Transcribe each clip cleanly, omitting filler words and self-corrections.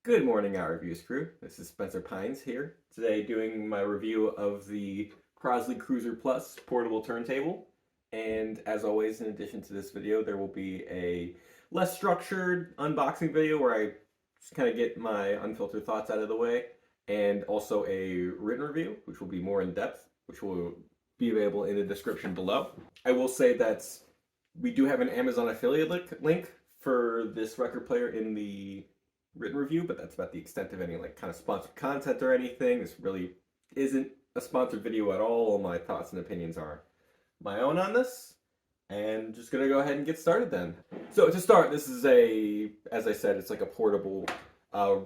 Good morning, Our Reviews crew. This is Spencer Pines here. Today doing my review of the Crosley Cruiser Plus portable turntable. And as always, in addition to this video, there will be a less structured unboxing video where I just kind of get my unfiltered thoughts out of the way, and also a written review, which will be more in depth, which will be available in the description below. I will say that we do have an Amazon affiliate link for this record player in the written review, but that's about the extent of any like kind of sponsored content or anything. This really isn't a sponsored video at all. All my thoughts and opinions are my own on this, and just gonna go ahead and get started then. So to start, this is as I said, it's like a portable uh,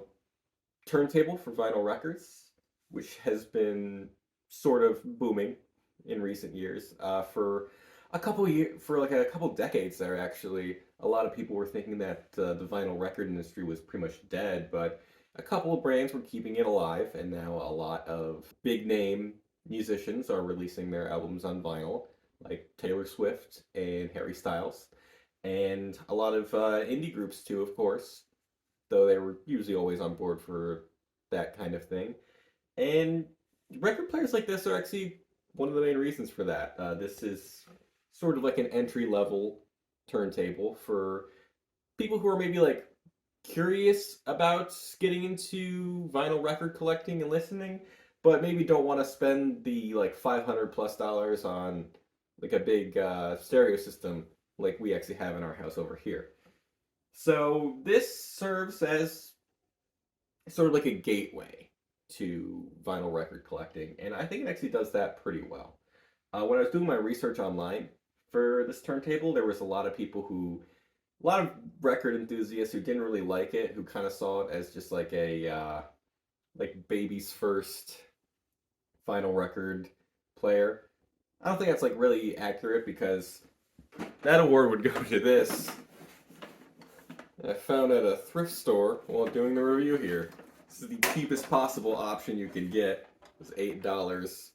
turntable for vinyl records, which has been sort of booming in recent years. For a couple years, for like a couple decades there, actually, a lot of people were thinking that the vinyl record industry was pretty much dead, but a couple of brands were keeping it alive, and now a lot of big name musicians are releasing their albums on vinyl, like Taylor Swift and Harry Styles, and a lot of indie groups too, of course, though they were usually always on board for that kind of thing. And record players like this are actually one of the main reasons for that. This is sort of like an entry level turntable for people who are maybe like curious about getting into vinyl record collecting and listening, but maybe don't want to spend the like 500 plus dollars on like a big stereo system like we actually have in our house over here. So this serves as sort of like a gateway to vinyl record collecting, and I think it actually does that pretty well. When I was doing my research online for this turntable, there was a lot of record enthusiasts who didn't really like it, who kind of saw it as just like a like baby's first vinyl record player. I don't think that's like really accurate because that award would go to this. I found at a thrift store while doing the review here. This is the cheapest possible option you can get. It's $8,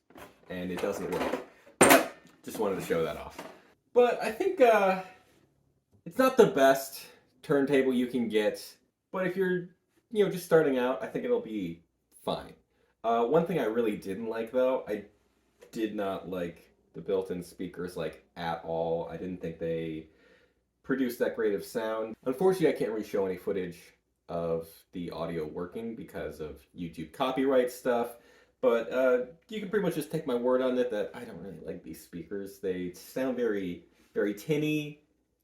and it doesn't work. But just wanted to show that off. But I think it's not the best turntable you can get, but if you're, just starting out, I think it'll be fine. One thing I really didn't like though, I did not like the built-in speakers like at all. I didn't think they produced that great of sound. Unfortunately, I can't really show any footage of the audio working because of YouTube copyright stuff. But you can pretty much just take my word on it that I don't really like these speakers. They sound very, very tinny.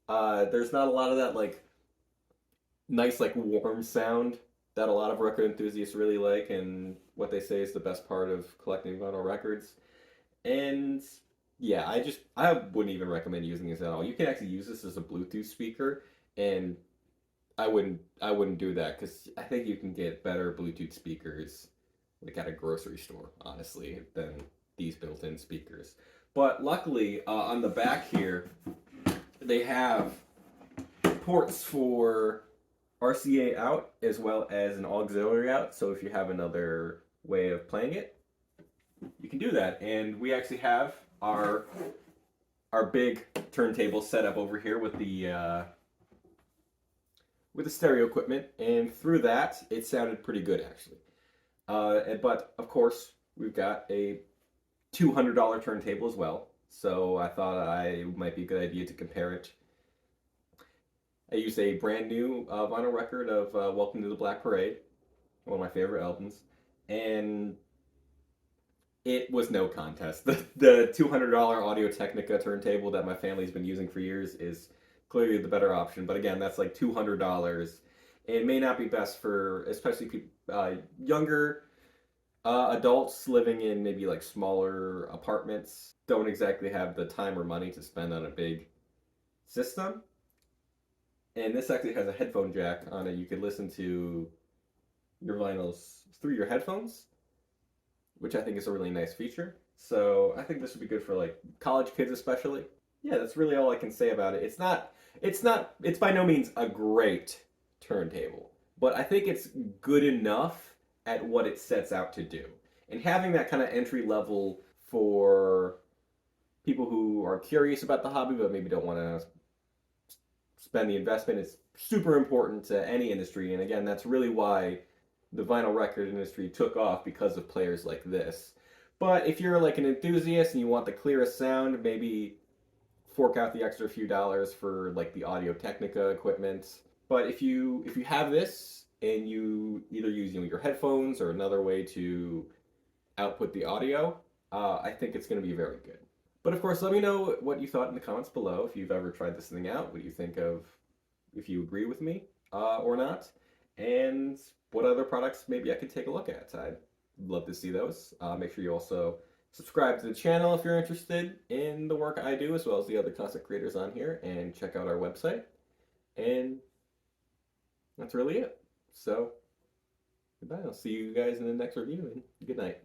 There's not a lot of that like nice like warm sound that a lot of record enthusiasts really like, and what they say is the best part of collecting vinyl records. And yeah, I wouldn't even recommend using this at all. You can actually use this as a Bluetooth speaker, and I wouldn't do that because I think you can get better Bluetooth speakers like at a grocery store, honestly, than these built-in speakers. But luckily, on the back here, they have ports for RCA out as well as an auxiliary out. So if you have another way of playing it, you can do that. And we actually have our big turntable set up over here with the stereo equipment, and through that, it sounded pretty good actually. But of course, we've got a $200 turntable as well, so I thought it might be a good idea to compare it. I used a brand new vinyl record of Welcome to the Black Parade, one of my favorite albums, and it was no contest. The $200 Audio Technica turntable that my family's been using for years is clearly the better option, but again, that's like $200. It may not be best for especially people, younger adults living in maybe like smaller apartments, don't exactly have the time or money to spend on a big system. And this actually has a headphone jack on it. You could listen to your vinyls through your headphones, which I think is a really nice feature. So I think this would be good for like college kids especially. Yeah, that's really all I can say about it. It's by no means a great turntable, but I think it's good enough at what it sets out to do. And having that kind of entry level for people who are curious about the hobby but maybe don't want to spend the investment is super important to any industry. And again, that's really why the vinyl record industry took off because of players like this. But if you're like an enthusiast and you want the clearest sound, maybe fork out the extra few dollars for like the Audio Technica equipment. But if you have this and you either use your headphones or another way to output the audio, I think it's going to be very good. But of course, let me know what you thought in the comments below. If you've ever tried this thing out, what you think of, if you agree with me or not, and what other products maybe I could take a look at. I'd love to see those. Make sure you also subscribe to the channel if you're interested in the work I do, as well as the other content creators on here, and check out our website. And that's really it. So, goodbye. I'll see you guys in the next review, and good night.